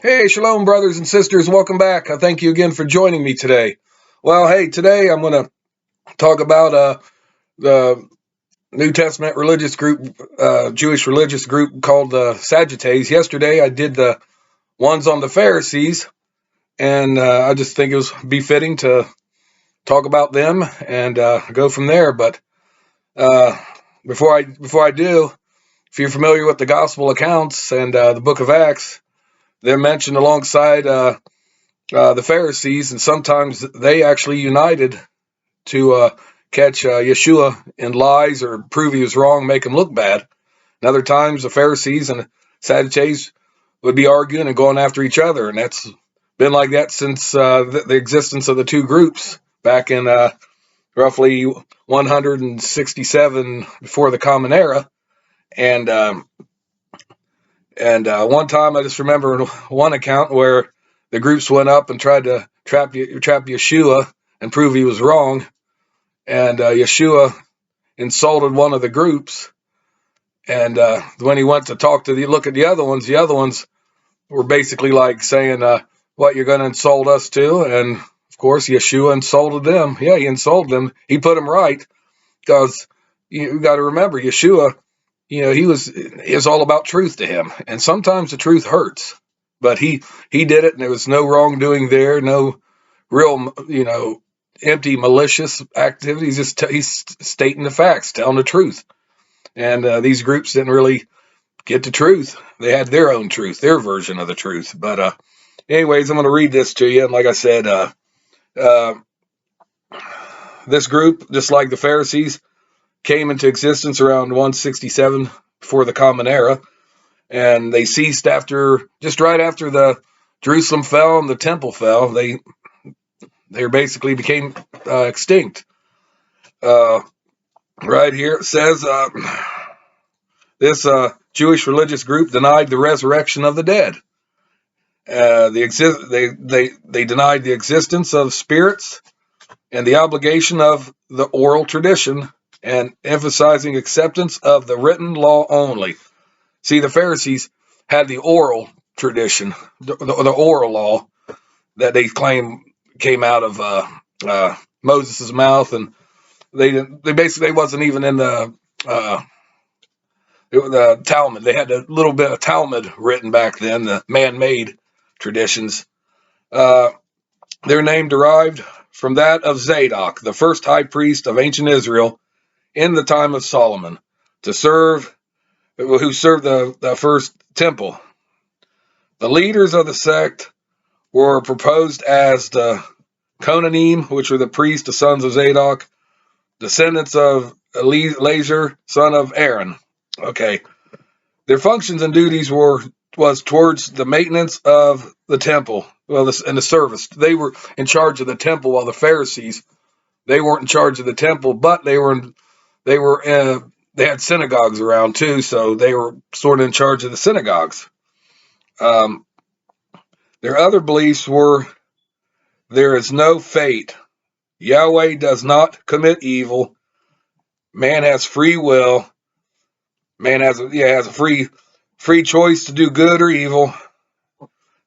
Hey, shalom, brothers and sisters. Welcome back. I thank you again for joining me today. Well, hey, today I'm going to talk about the New Testament religious group, Jewish religious group called the Sadducees. Yesterday I did the ones on the Pharisees, and I just think it was befitting to talk about them and go from there. But uh, before I do, if you're familiar with the gospel accounts and the book of Acts, they're mentioned alongside the Pharisees, and sometimes they actually united to catch Yeshua in lies or prove he was wrong, make him look bad. And other times, the Pharisees and Sadducees would be arguing and going after each other, and that's been like that since the existence of the two groups back in roughly 167 before the Common Era. And one time, I just remember one account where the groups went up and tried to trap Yeshua and prove he was wrong. And Yeshua insulted one of the groups. And when he went to look at the other ones were basically like saying, what, you're going to insult us too? And of course, Yeshua insulted them. Yeah, he insulted them. He put them right, because you got to remember, Yeshua, it's all about truth to him. And sometimes the truth hurts, but he did it, and there was no wrongdoing there, no real, empty malicious activities. He's stating the facts, telling the truth. And these groups didn't really get the truth. They had their own truth, their version of the truth. But anyways, I'm going to read this to you. And like I said, uh, this group, just like the Pharisees, came into existence around 167 before the Common Era, and they ceased just right after the Jerusalem fell and the temple fell. They basically became extinct. Right here it says this Jewish religious group denied the resurrection of the dead. They denied the existence of spirits and the obligation of the oral tradition, and emphasizing acceptance of the written law only. See, the Pharisees had the oral tradition, the oral law that they claim came out of Moses' mouth, and they basically wasn't even in the Talmud. They had a little bit of Talmud written back then, the man-made traditions. Their name derived from that of Zadok, the first high priest of ancient Israel in the time of Solomon, who served the first temple. The leaders of the sect were proposed as the Kohanim, which were the priests, the sons of Zadok, descendants of Eleazar, son of Aaron. Okay. Their functions and duties was towards the maintenance of the temple, and the service. They were in charge of the temple, while the Pharisees, they weren't in charge of the temple, but they had synagogues around too, so they were sort of in charge of the synagogues. Their other beliefs were, there is no fate. Yahweh does not commit evil. Man has free will. Man has a free choice to do good or evil.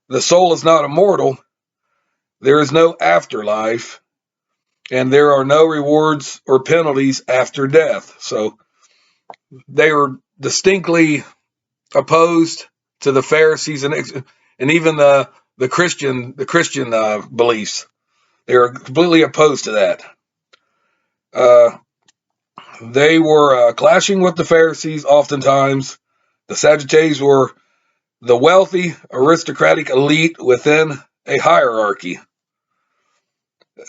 The soul is not immortal. There is no afterlife, and there are no rewards or penalties after death. So they were distinctly opposed to the Pharisees and even the Christian beliefs. They were completely opposed to that. They were clashing with the Pharisees oftentimes. The Sadducees were the wealthy aristocratic elite within a hierarchy.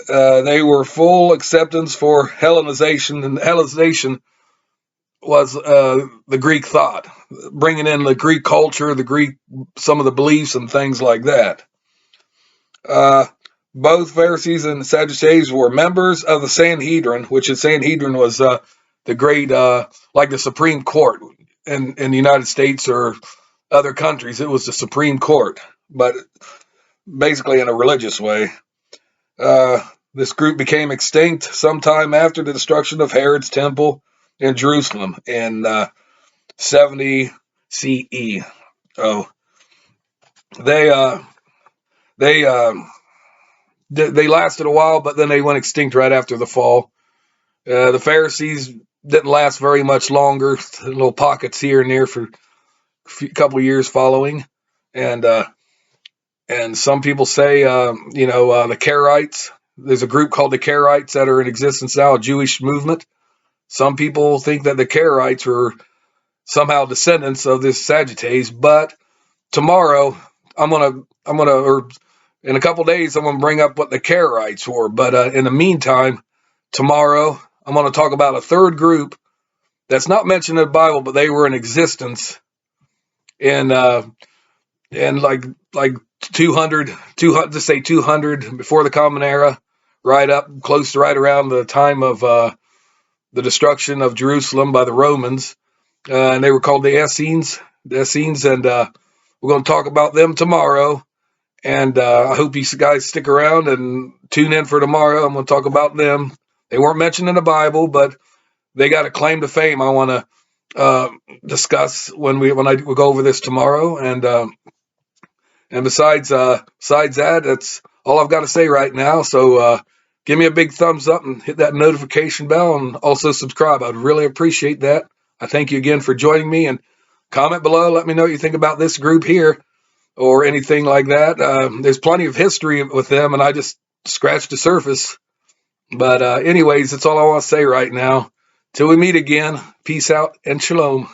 They were full acceptance for Hellenization, and Hellenization was the Greek thought, bringing in the Greek culture, some of the beliefs and things like that. Both Pharisees and Sadducees were members of the Sanhedrin, which the Sanhedrin was the great, like the Supreme Court in the United States or other countries. It was the Supreme Court, but basically in a religious way. This group became extinct sometime after the destruction of Herod's temple in Jerusalem in 70 CE. Oh, they they they lasted a while, but then they went extinct right after the fall. The Pharisees didn't last very much longer. Little pockets here and there for a couple years following, and some people say, the Karaites. There's a group called the Karaites that are in existence now, a Jewish movement. Some people think that the Karaites were somehow descendants of this Sadducees, but tomorrow or in a couple days, I'm gonna bring up what the Karaites were. But in the meantime, tomorrow I'm gonna talk about a third group that's not mentioned in the Bible, but they were in existence in like 200, to say 200 before the Common Era, right up close to right around the time of the destruction of Jerusalem by the Romans, and they were called the Essenes. And we're going to talk about them tomorrow. And I hope you guys stick around and tune in for tomorrow. I'm going to talk about them. They weren't mentioned in the Bible, but they got a claim to fame. I want to discuss when I go over this tomorrow. And besides that, that's all I've got to say right now. So give me a big thumbs up and hit that notification bell, and also subscribe. I'd really appreciate that. I thank you again for joining me, and comment below. Let me know what you think about this group here or anything like that. There's plenty of history with them, and I just scratched the surface. But anyways, that's all I want to say right now. Till we meet again, peace out and shalom.